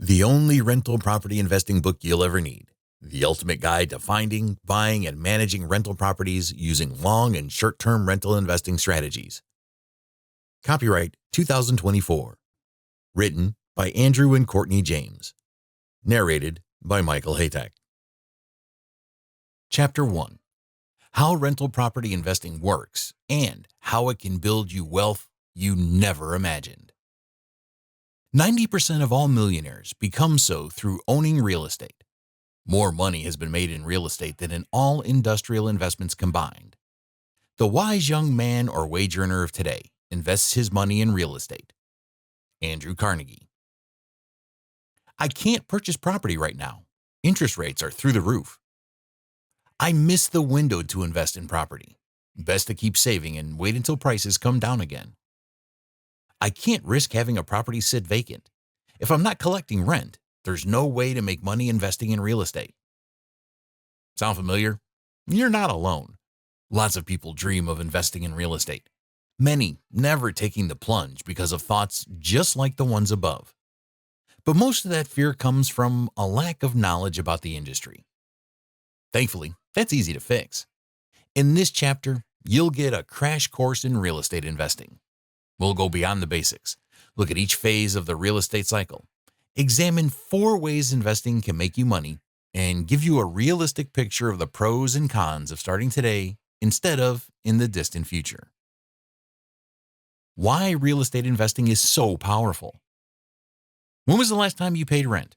The only rental property investing book you'll ever need. The ultimate guide to finding, buying, and managing rental properties using long and short-term rental investing strategies. Copyright 2024. Written by Andrew and Courtney James. Narrated by Michael Haytek. Chapter 1. How rental property investing works and how it can build you wealth you never imagined. 90% of all millionaires become so through owning real estate. More money has been made in real estate than in all industrial investments combined. The wise young man or wage earner of today invests his money in real estate. Andrew Carnegie. I can't purchase property right now. Interest rates are through the roof. I miss the window to invest in property. Best to keep saving and wait until prices come down again. I can't risk having a property sit vacant. If I'm not collecting rent, there's no way to make money investing in real estate. Sound familiar? You're not alone. Lots of people dream of investing in real estate. Many never taking the plunge because of thoughts just like the ones above. But most of that fear comes from a lack of knowledge about the industry. Thankfully, that's easy to fix. In this chapter, you'll get a crash course in real estate investing. We'll go beyond the basics, look at each phase of the real estate cycle, examine 4 ways investing can make you money, and give you a realistic picture of the pros and cons of starting today instead of in the distant future. Why real estate investing is so powerful. When was the last time you paid rent?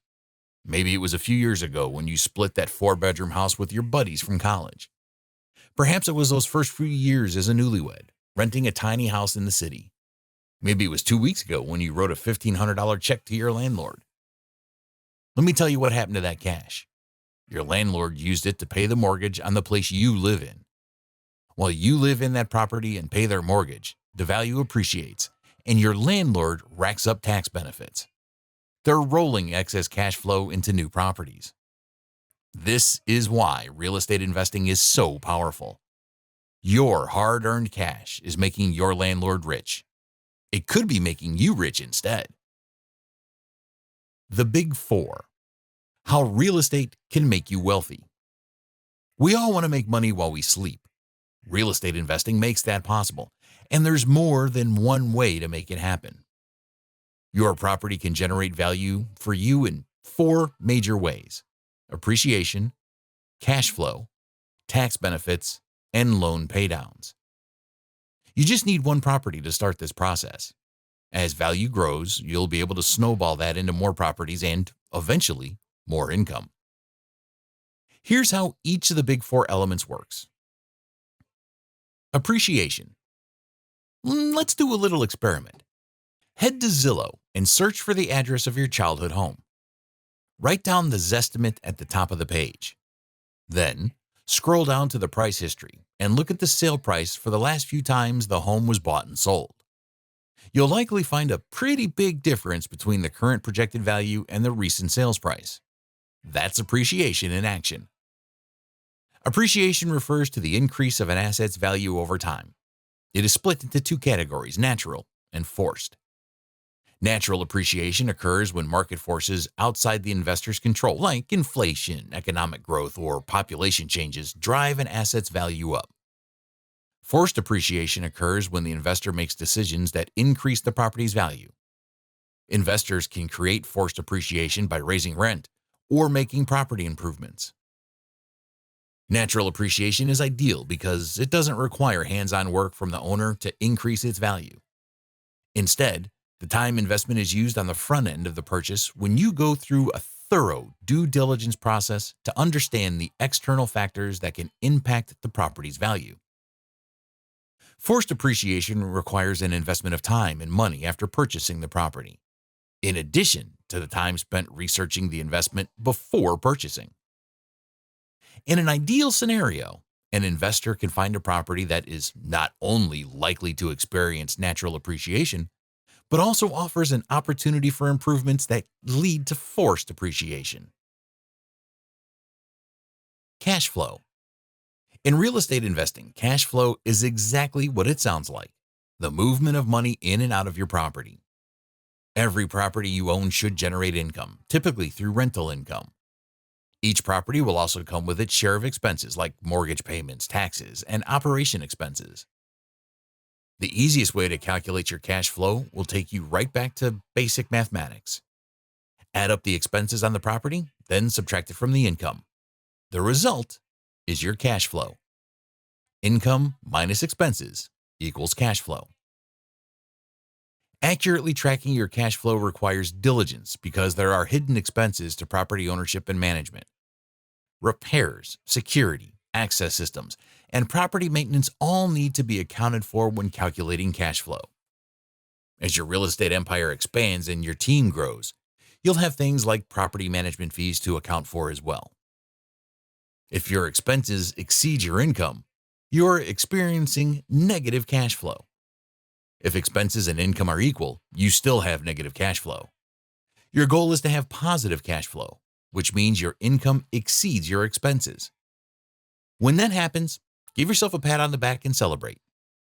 Maybe it was a few years ago when you split that 4-bedroom house with your buddies from college. Perhaps it was those first few years as a newlywed, renting a tiny house in the city. Maybe it was 2 weeks ago when you wrote a $1,500 check to your landlord. Let me tell you what happened to that cash. Your landlord used it to pay the mortgage on the place you live in. While you live in that property and pay their mortgage, the value appreciates, and your landlord racks up tax benefits. They're rolling excess cash flow into new properties. This is why real estate investing is so powerful. Your hard-earned cash is making your landlord rich. It could be making you rich instead. The Big 4. How real estate can make you wealthy. We all want to make money while we sleep. Real estate investing makes that possible, and there's more than one way to make it happen. Your property can generate value for you in 4 major ways: appreciation, cash flow, tax benefits, and loan paydowns. You just need one property to start this process. As value grows, you'll be able to snowball that into more properties and, eventually, more income. Here's how each of the big 4 elements works. Appreciation. Let's do a little experiment. Head to Zillow and search for the address of your childhood home. Write down the Zestimate at the top of the page. Then, scroll down to the price history and look at the sale price for the last few times the home was bought and sold. You'll likely find a pretty big difference between the current projected value and the recent sales price. That's appreciation in action. Appreciation refers to the increase of an asset's value over time. It is split into 2 categories: natural and forced. Natural appreciation occurs when market forces outside the investor's control, like inflation, economic growth, or population changes, drive an asset's value up. Forced appreciation occurs when the investor makes decisions that increase the property's value. Investors can create forced appreciation by raising rent or making property improvements. Natural appreciation is ideal because it doesn't require hands-on work from the owner to increase its value. Instead, the time investment is used on the front end of the purchase when you go through a thorough due diligence process to understand the external factors that can impact the property's value. Forced appreciation requires an investment of time and money after purchasing the property, in addition to the time spent researching the investment before purchasing. In an ideal scenario, an investor can find a property that is not only likely to experience natural appreciation, but also offers an opportunity for improvements that lead to forced appreciation. Cash flow. In real estate investing, cash flow is exactly what it sounds like: the movement of money in and out of your property. Every property you own should generate income, typically through rental income. Each property will also come with its share of expenses like mortgage payments, taxes, and operation expenses. The easiest way to calculate your cash flow will take you right back to basic mathematics. Add up the expenses on the property, then subtract it from the income. The result is your cash flow. Income minus expenses equals cash flow. Accurately tracking your cash flow requires diligence because there are hidden expenses to property ownership and management. Repairs, security, access systems, and property maintenance all need to be accounted for when calculating cash flow. As your real estate empire expands and your team grows, you'll have things like property management fees to account for as well. If your expenses exceed your income, you're experiencing negative cash flow. If expenses and income are equal, you still have negative cash flow. Your goal is to have positive cash flow, which means your income exceeds your expenses. When that happens, give yourself a pat on the back and celebrate.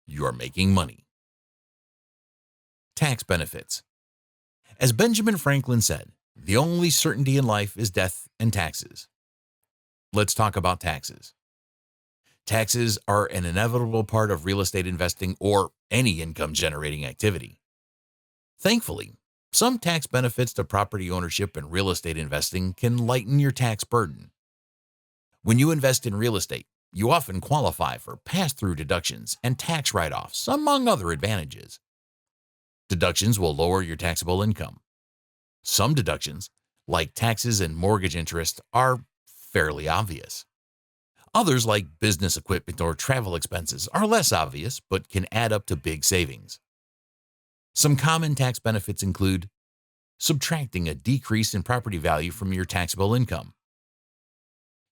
You are making money. Tax benefits. As Benjamin Franklin said, the only certainty in life is death and taxes. Let's talk about taxes. Taxes are an inevitable part of real estate investing or any income-generating activity. Thankfully, some tax benefits to property ownership and real estate investing can lighten your tax burden. When you invest in real estate, you often qualify for pass-through deductions and tax write-offs, among other advantages. Deductions will lower your taxable income. Some deductions, like taxes and mortgage interest, are fairly obvious. Others, like business equipment or travel expenses, are less obvious but can add up to big savings. Some common tax benefits include subtracting a decrease in property value from your taxable income,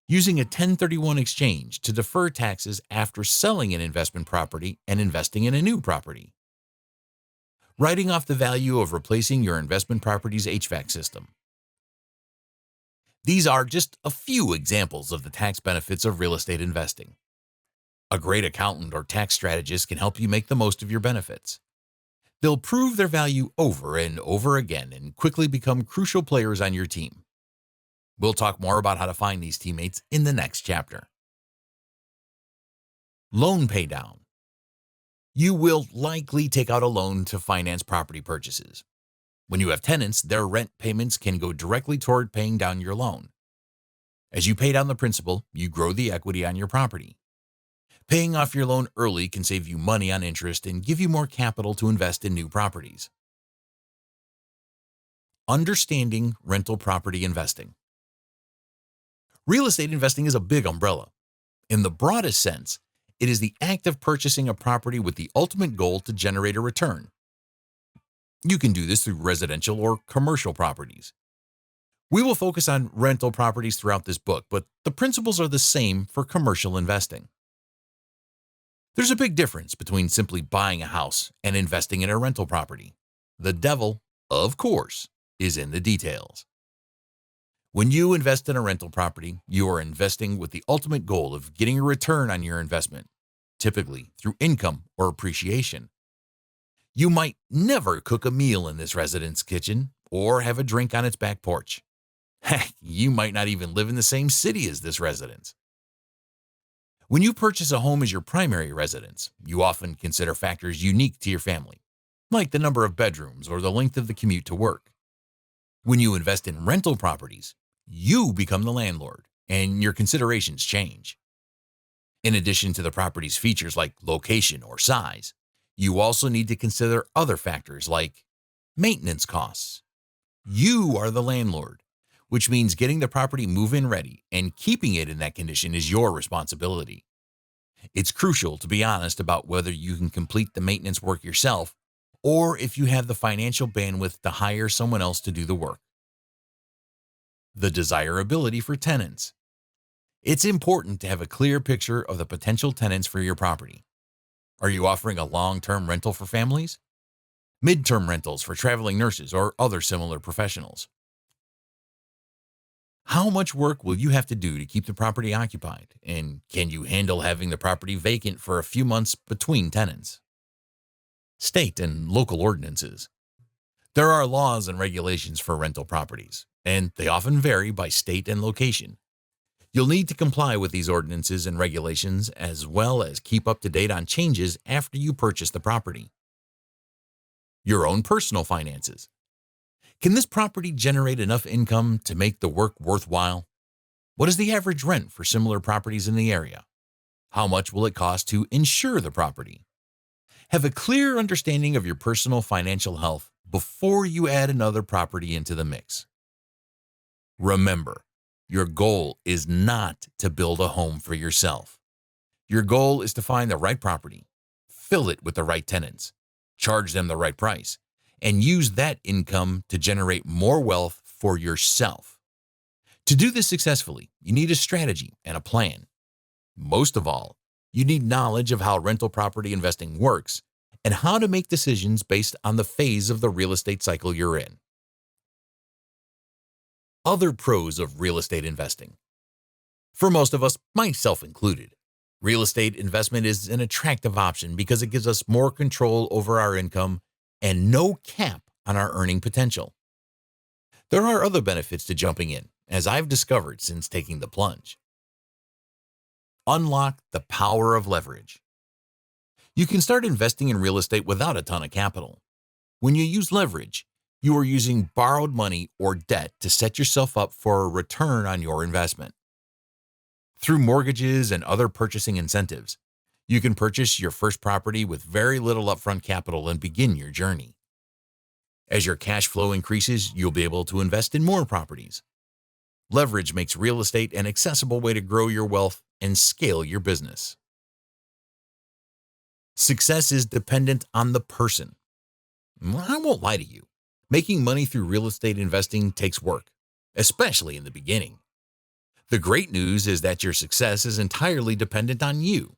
using a 1031 exchange to defer taxes after selling an investment property and investing in a new property, writing off the value of replacing your investment property's HVAC system. These are just a few examples of the tax benefits of real estate investing. A great accountant or tax strategist can help you make the most of your benefits. They'll prove their value over and over again and quickly become crucial players on your team. We'll talk more about how to find these teammates in the next chapter. Loan paydown. You will likely take out a loan to finance property purchases. When you have tenants, their rent payments can go directly toward paying down your loan. As you pay down the principal, you grow the equity on your property. Paying off your loan early can save you money on interest and give you more capital to invest in new properties. Understanding rental property investing. Real estate investing is a big umbrella. In the broadest sense, it is the act of purchasing a property with the ultimate goal to generate a return. You can do this through residential or commercial properties. We will focus on rental properties throughout this book, but the principles are the same for commercial investing. There's a big difference between simply buying a house and investing in a rental property. The devil, of course, is in the details. When you invest in a rental property, you are investing with the ultimate goal of getting a return on your investment, typically through income or appreciation. You might never cook a meal in this resident's kitchen or have a drink on its back porch. Heck, you might not even live in the same city as this residence. When you purchase a home as your primary residence, you often consider factors unique to your family, like the number of bedrooms or the length of the commute to work. When you invest in rental properties, you become the landlord, and your considerations change. In addition to the property's features like location or size, you also need to consider other factors like maintenance costs. You are the landlord, which means getting the property move-in ready and keeping it in that condition is your responsibility. It's crucial to be honest about whether you can complete the maintenance work yourself or if you have the financial bandwidth to hire someone else to do the work. The desirability for tenants. It's important to have a clear picture of the potential tenants for your property. Are you offering a long-term rental for families? Mid-term rentals for traveling nurses or other similar professionals? How much work will you have to do to keep the property occupied, and can you handle having the property vacant for a few months between tenants? State and local ordinances. There are laws and regulations for rental properties, and they often vary by state and location. You'll need to comply with these ordinances and regulations as well as keep up to date on changes after you purchase the property. Your own personal finances. Can this property generate enough income to make the work worthwhile? What is the average rent for similar properties in the area? How much will it cost to insure the property? Have a clear understanding of your personal financial health before you add another property into the mix. Remember, your goal is not to build a home for yourself. Your goal is to find the right property, fill it with the right tenants, charge them the right price, and use that income to generate more wealth for yourself. To do this successfully, you need a strategy and a plan. Most of all, you need knowledge of how rental property investing works and how to make decisions based on the phase of the real estate cycle you're in. Other pros of real estate investing. For most of us, myself included, real estate investment is an attractive option because it gives us more control over our income and no cap on our earning potential. There are other benefits to jumping in, as I've discovered since taking the plunge. Unlock the power of leverage. You can start investing in real estate without a ton of capital. When you use leverage, you are using borrowed money or debt to set yourself up for a return on your investment. Through mortgages and other purchasing incentives, you can purchase your first property with very little upfront capital and begin your journey. As your cash flow increases, you'll be able to invest in more properties. Leverage makes real estate an accessible way to grow your wealth and scale your business. Success is dependent on the person. I won't lie to you. Making money through real estate investing takes work, especially in the beginning. The great news is that your success is entirely dependent on you.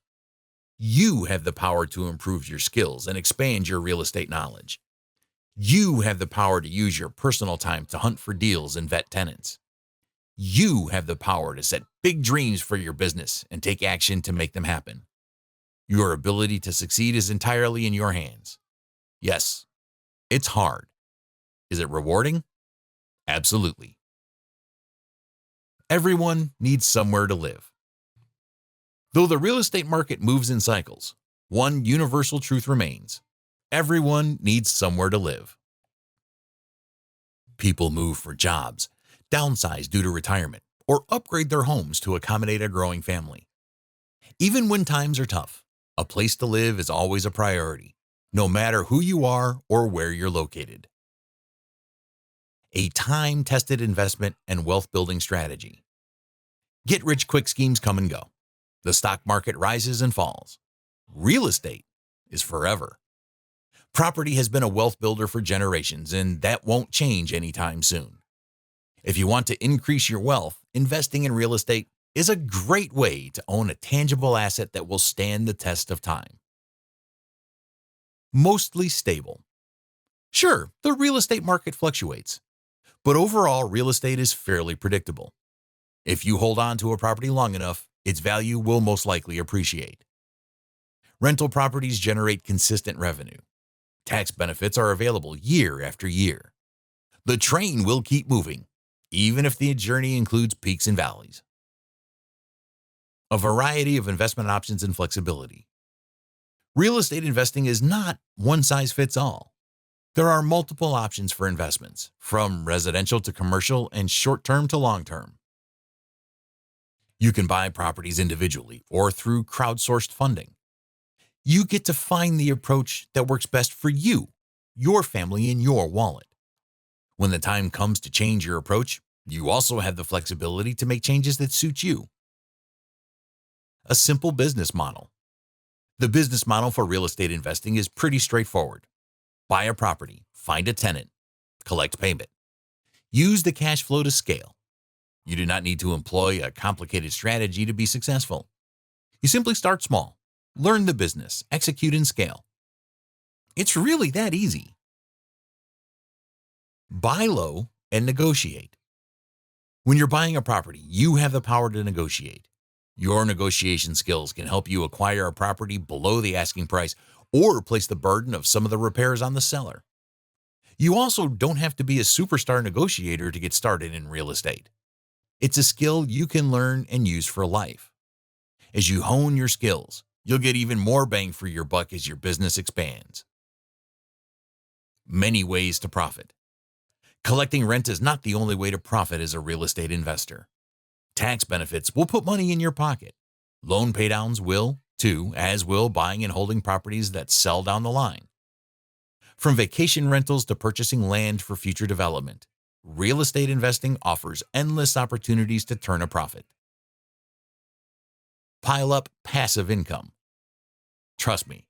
You have the power to improve your skills and expand your real estate knowledge. You have the power to use your personal time to hunt for deals and vet tenants. You have the power to set big dreams for your business and take action to make them happen. Your ability to succeed is entirely in your hands. Yes, it's hard. Is it rewarding? Absolutely. Everyone needs somewhere to live. Though the real estate market moves in cycles, one universal truth remains. Everyone needs somewhere to live. People move for jobs, downsize due to retirement, or upgrade their homes to accommodate a growing family. Even when times are tough, a place to live is always a priority, no matter who you are or where you're located. A time-tested investment and wealth-building strategy. Get-rich-quick schemes come and go. The stock market rises and falls. Real estate is forever. Property has been a wealth builder for generations, and that won't change anytime soon. If you want to increase your wealth, investing in real estate is a great way to own a tangible asset that will stand the test of time. Mostly stable. Sure, the real estate market fluctuates, but overall, real estate is fairly predictable. If you hold on to a property long enough, its value will most likely appreciate. Rental properties generate consistent revenue. Tax benefits are available year after year. The train will keep moving, even if the journey includes peaks and valleys. A variety of investment options and flexibility. Real estate investing is not one size fits all. There are multiple options for investments, from residential to commercial and short-term to long-term. You can buy properties individually or through crowdsourced funding. You get to find the approach that works best for you, your family, and your wallet. When the time comes to change your approach, you also have the flexibility to make changes that suit you. A simple business model. The business model for real estate investing is pretty straightforward. Buy a property, find a tenant, collect payment. Use the cash flow to scale. You do not need to employ a complicated strategy to be successful. You simply start small, learn the business, execute and scale. It's really that easy. Buy low and negotiate. When you're buying a property, you have the power to negotiate. Your negotiation skills can help you acquire a property below the asking price or place the burden of some of the repairs on the seller. You also don't have to be a superstar negotiator to get started in real estate. It's a skill you can learn and use for life. As you hone your skills, you'll get even more bang for your buck as your business expands. Many ways to profit. Collecting rent is not the only way to profit as a real estate investor. Tax benefits will put money in your pocket. Loan paydowns will, too, as will buying and holding properties that sell down the line. From vacation rentals to purchasing land for future development, real estate investing offers endless opportunities to turn a profit. Pile up passive income. Trust me,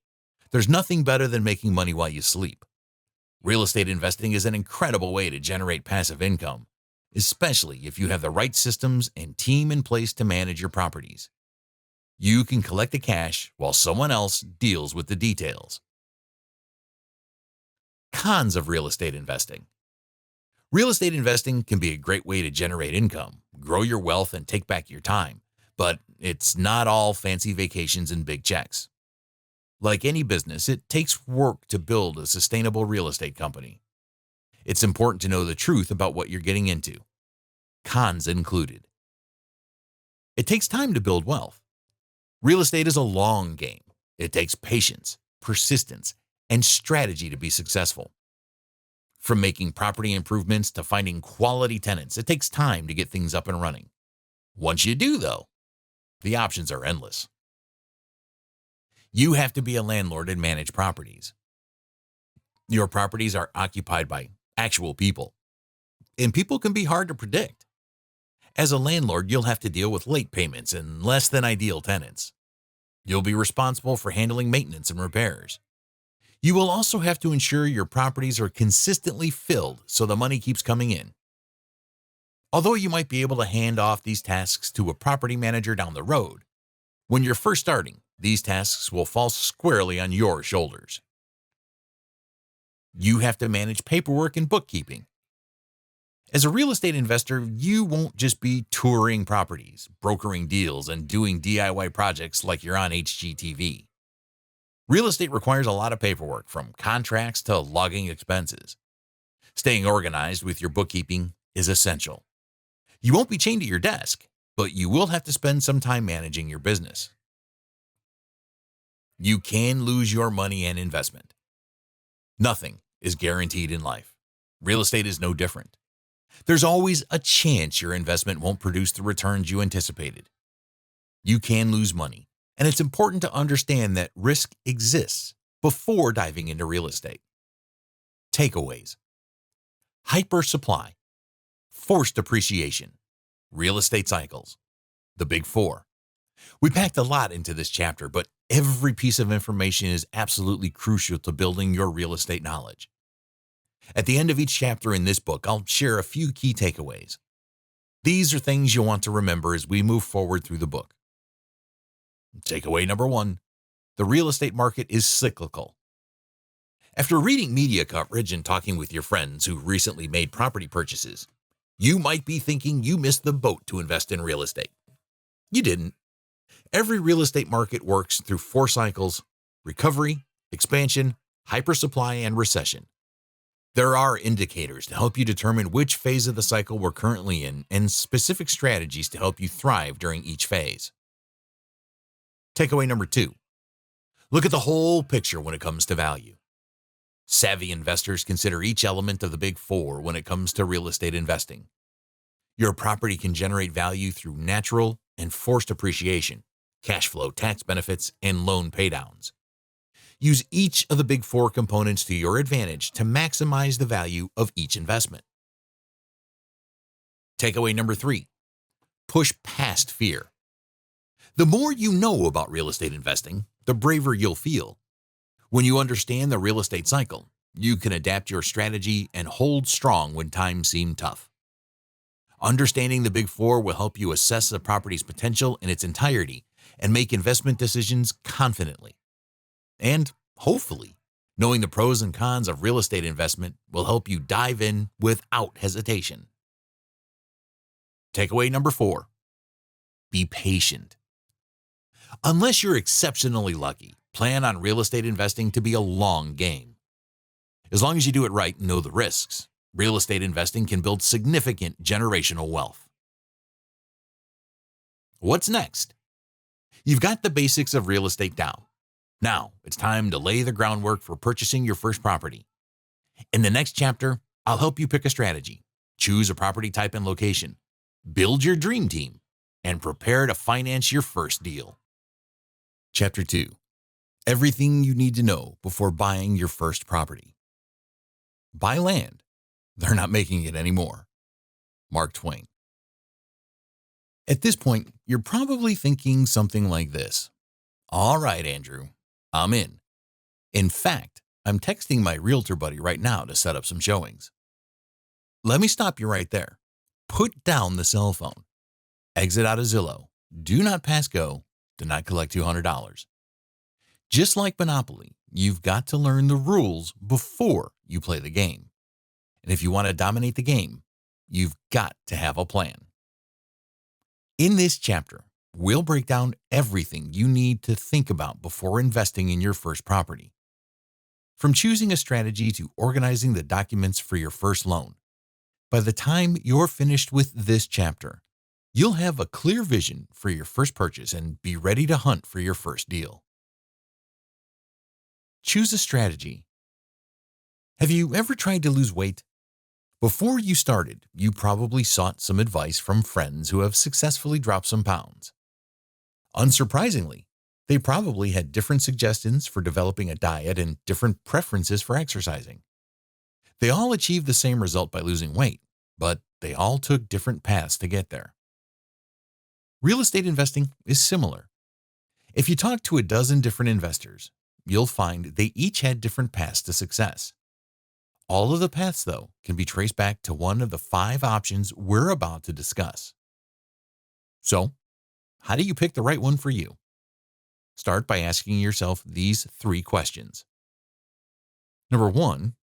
there's nothing better than making money while you sleep. Real estate investing is an incredible way to generate passive income, especially if you have the right systems and team in place to manage your properties. You can collect the cash while someone else deals with the details. Cons of real estate investing. Real estate investing can be a great way to generate income, grow your wealth, and take back your time, but it's not all fancy vacations and big checks. Like any business, it takes work to build a sustainable real estate company. It's important to know the truth about what you're getting into, cons included. It takes time to build wealth. Real estate is a long game. It takes patience, persistence, and strategy to be successful. From making property improvements to finding quality tenants, it takes time to get things up and running. Once you do, though, the options are endless. You have to be a landlord and manage properties. Your properties are occupied by actual people, and people can be hard to predict. As a landlord, you'll have to deal with late payments and less than ideal tenants. You'll be responsible for handling maintenance and repairs. You will also have to ensure your properties are consistently filled so the money keeps coming in. Although you might be able to hand off these tasks to a property manager down the road, when you're first starting, these tasks will fall squarely on your shoulders. You have to manage paperwork and bookkeeping. As a real estate investor, you won't just be touring properties, brokering deals, and doing DIY projects like you're on HGTV. Real estate requires a lot of paperwork, from contracts to logging expenses. Staying organized with your bookkeeping is essential. You won't be chained to your desk, but you will have to spend some time managing your business. You can lose your money and investment. Nothing is guaranteed in life. Real estate is no different. There's always a chance your investment won't produce the returns you anticipated. You can lose money, and it's important to understand that risk exists before diving into real estate. Takeaways: hyper supply, forced appreciation, real estate cycles, the big four. We packed a lot into this chapter, but every piece of information is absolutely crucial to building your real estate knowledge. At the end of each chapter in this book, I'll share a few key takeaways. These are things you'll want to remember as we move forward through the book. Takeaway number 1, the real estate market is cyclical. After reading media coverage and talking with your friends who recently made property purchases, you might be thinking you missed the boat to invest in real estate. You didn't. Every real estate market works through 4 cycles: recovery, expansion, hypersupply, and recession. There are indicators to help you determine which phase of the cycle we're currently in, and specific strategies to help you thrive during each phase. Takeaway number 2, look at the whole picture when it comes to value. Savvy investors consider each element of the big 4 when it comes to real estate investing. Your property can generate value through natural and forced appreciation, cash flow, tax benefits, and loan paydowns. Use each of the big 4 components to your advantage to maximize the value of each investment. Takeaway number 3, push past fear. The more you know about real estate investing, the braver you'll feel. When you understand the real estate cycle, you can adapt your strategy and hold strong when times seem tough. Understanding the big 4 will help you assess the property's potential in its entirety and make investment decisions confidently. And hopefully, knowing the pros and cons of real estate investment will help you dive in without hesitation. Takeaway number 4, be patient. Unless you're exceptionally lucky, plan on real estate investing to be a long game. As long as you do it right and know the risks, real estate investing can build significant generational wealth. What's next? You've got the basics of real estate down. Now, it's time to lay the groundwork for purchasing your first property. In the next chapter, I'll help you pick a strategy, choose a property type and location, build your dream team, and prepare to finance your first deal. Chapter 2. Everything you need to know before buying your first property. Buy land. They're not making it anymore. Mark Twain. At this point, you're probably thinking something like this. All right, Andrew, I'm in. In fact, I'm texting my realtor buddy right now to set up some showings. Let me stop you right there. Put down the cell phone. Exit out of Zillow. Do not pass go. Do not collect $200. Just like Monopoly, you've got to learn the rules before you play the game. And if you want to dominate the game, you've got to have a plan. In this chapter, we'll break down everything you need to think about before investing in your first property. From choosing a strategy to organizing the documents for your first loan. By the time you're finished with this chapter, you'll have a clear vision for your first purchase and be ready to hunt for your first deal. Choose a strategy. Have you ever tried to lose weight? Before you started, you probably sought some advice from friends who have successfully dropped some pounds. Unsurprisingly, they probably had different suggestions for developing a diet and different preferences for exercising. They all achieved the same result by losing weight, but they all took different paths to get there. Real estate investing is similar. If you talk to a dozen different investors, you'll find they each had different paths to success. All of the paths, though, can be traced back to one of the 5 options we're about to discuss. So, how do you pick the right one for you? Start by asking yourself these 3 questions. Number 1,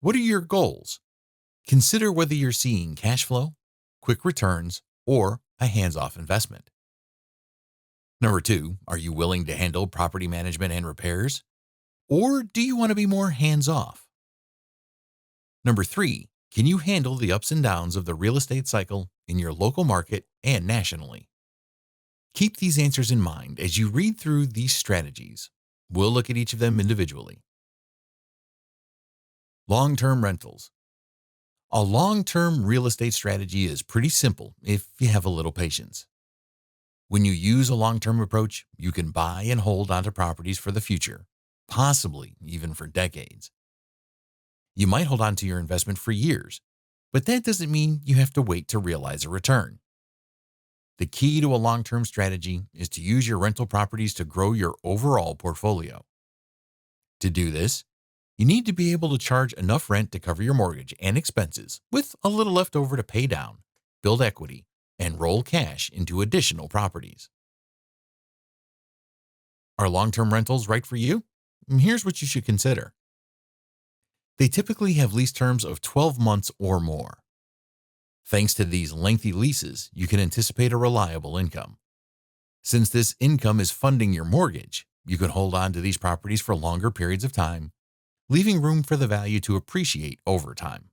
what are your goals? Consider whether you're seeing cash flow, quick returns, or a hands-off investment. Number 2, are you willing to handle property management and repairs? Or do you want to be more hands-off? Number 3, can you handle the ups and downs of the real estate cycle in your local market and nationally? Keep these answers in mind as you read through these strategies. We'll look at each of them individually. Long-term rentals. A long-term real estate strategy is pretty simple if you have a little patience. When you use a long-term approach, you can buy and hold onto properties for the future, possibly even for decades. You might hold on to your investment for years, but that doesn't mean you have to wait to realize a return. The key to a long-term strategy is to use your rental properties to grow your overall portfolio. To do this, you need to be able to charge enough rent to cover your mortgage and expenses, with a little left over to pay down, build equity, and roll cash into additional properties. Are long-term rentals right for you? Here's what you should consider. They typically have lease terms of 12 months or more. Thanks to these lengthy leases, you can anticipate a reliable income. Since this income is funding your mortgage, you can hold on to these properties for longer periods of time, leaving room for the value to appreciate over time.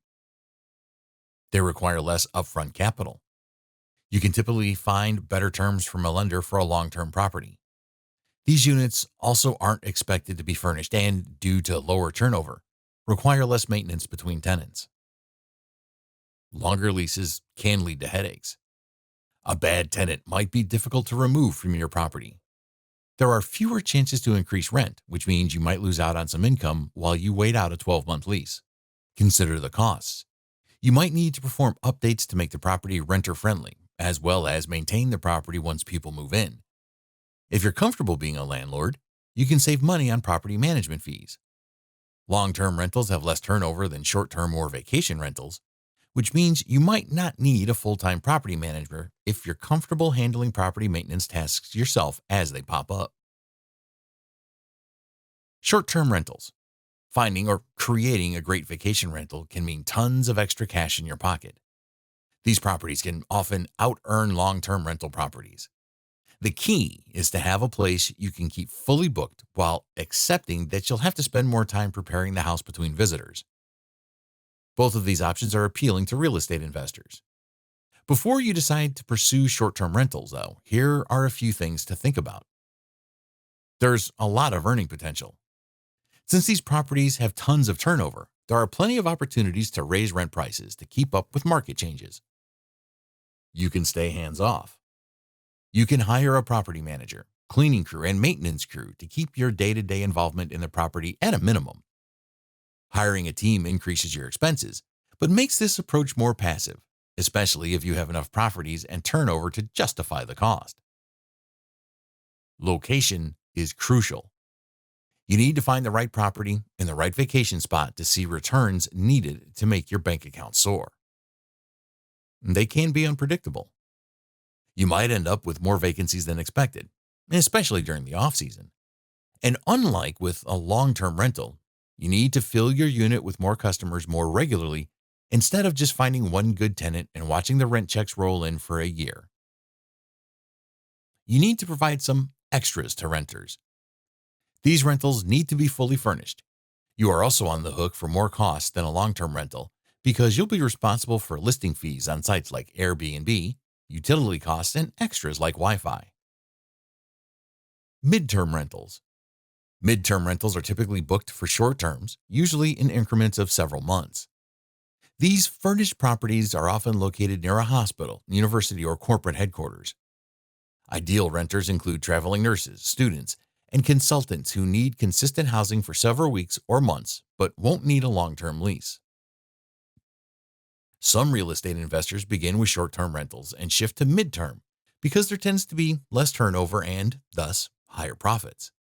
They require less upfront capital. You can typically find better terms from a lender for a long-term property. These units also aren't expected to be furnished and, due to lower turnover, require less maintenance between tenants. Longer leases can lead to headaches. A bad tenant might be difficult to remove from your property. There are fewer chances to increase rent, which means you might lose out on some income while you wait out a 12-month lease. Consider the costs. You might need to perform updates to make the property renter-friendly, as well as maintain the property once people move in. If you're comfortable being a landlord, you can save money on property management fees. Long-term rentals have less turnover than short-term or vacation rentals, which means you might not need a full-time property manager if you're comfortable handling property maintenance tasks yourself as they pop up. Short-term rentals. Finding or creating a great vacation rental can mean tons of extra cash in your pocket. These properties can often out-earn long-term rental properties. The key is to have a place you can keep fully booked while accepting that you'll have to spend more time preparing the house between visitors. Both of these options are appealing to real estate investors. Before you decide to pursue short-term rentals, though, here are a few things to think about. There's a lot of earning potential. Since these properties have tons of turnover, there are plenty of opportunities to raise rent prices to keep up with market changes. You can stay hands-off. You can hire a property manager, cleaning crew, and maintenance crew to keep your day-to-day involvement in the property at a minimum. Hiring a team increases your expenses, but makes this approach more passive, especially if you have enough properties and turnover to justify the cost. Location is crucial. You need to find the right property in the right vacation spot to see returns needed to make your bank account soar. They can be unpredictable. You might end up with more vacancies than expected, especially during the off-season. And unlike with a long-term rental, you need to fill your unit with more customers more regularly instead of just finding one good tenant and watching the rent checks roll in for a year. You need to provide some extras to renters. These rentals need to be fully furnished. You are also on the hook for more costs than a long-term rental because you'll be responsible for listing fees on sites like Airbnb, utility costs, and extras like Wi-Fi. Midterm rentals. Midterm rentals are typically booked for short terms, usually in increments of several months. These furnished properties are often located near a hospital, university, or corporate headquarters. Ideal renters include traveling nurses, students, and consultants who need consistent housing for several weeks or months but won't need a long-term lease. Some real estate investors begin with short-term rentals and shift to midterm because there tends to be less turnover and, thus, higher profits.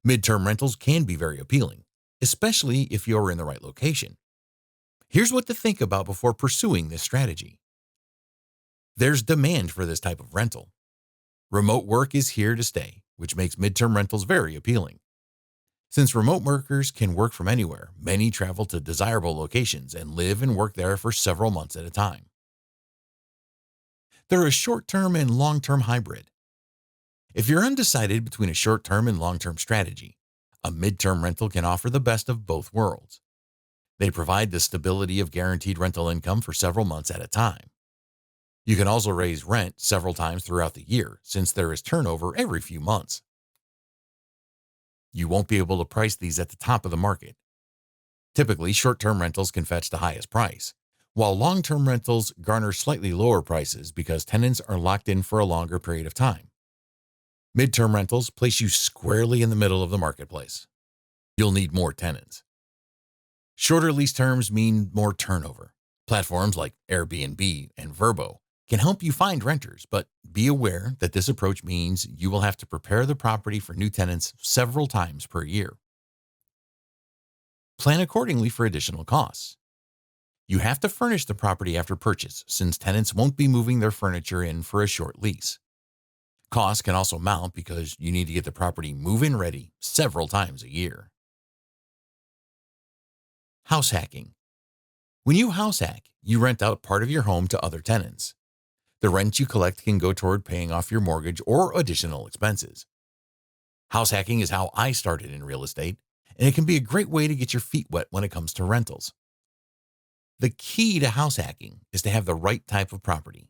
Midterm rentals can be very appealing, especially if you're in the right location. Here's what to think about before pursuing this strategy. There's demand for this type of rental. Remote work is here to stay, which makes midterm rentals very appealing. Since remote workers can work from anywhere, many travel to desirable locations and live and work there for several months at a time. They're a short-term and long-term hybrid. If you're undecided between a short-term and long-term strategy, a midterm rental can offer the best of both worlds. They provide the stability of guaranteed rental income for several months at a time. You can also raise rent several times throughout the year since there is turnover every few months. You won't be able to price these at the top of the market. Typically, short-term rentals can fetch the highest price, while long-term rentals garner slightly lower prices because tenants are locked in for a longer period of time. Midterm rentals place you squarely in the middle of the marketplace. You'll need more tenants. Shorter lease terms mean more turnover. Platforms like Airbnb and Vrbo can help you find renters, but be aware that this approach means you will have to prepare the property for new tenants several times per year. Plan accordingly for additional costs. You have to furnish the property after purchase since tenants won't be moving their furniture in for a short lease. Costs can also mount because you need to get the property move-in ready several times a year. House hacking. When you house hack, you rent out part of your home to other tenants. The rent you collect can go toward paying off your mortgage or additional expenses. House hacking is how I started in real estate, and it can be a great way to get your feet wet when it comes to rentals. The key to house hacking is to have the right type of property.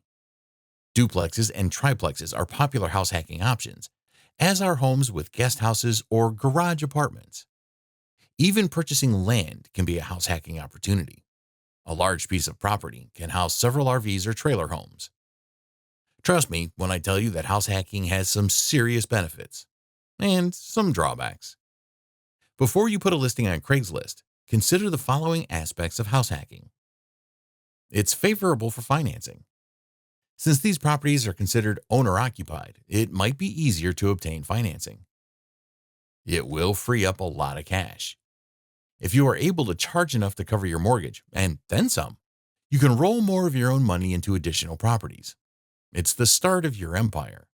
Duplexes and triplexes are popular house hacking options, as are homes with guest houses or garage apartments. Even purchasing land can be a house hacking opportunity. A large piece of property can house several RVs or trailer homes. Trust me when I tell you that house hacking has some serious benefits and some drawbacks. Before you put a listing on Craigslist, consider the following aspects of house hacking. It's favorable for financing. Since these properties are considered owner-occupied, it might be easier to obtain financing. It will free up a lot of cash. If you are able to charge enough to cover your mortgage, and then some, you can roll more of your own money into additional properties. It's the start of your empire.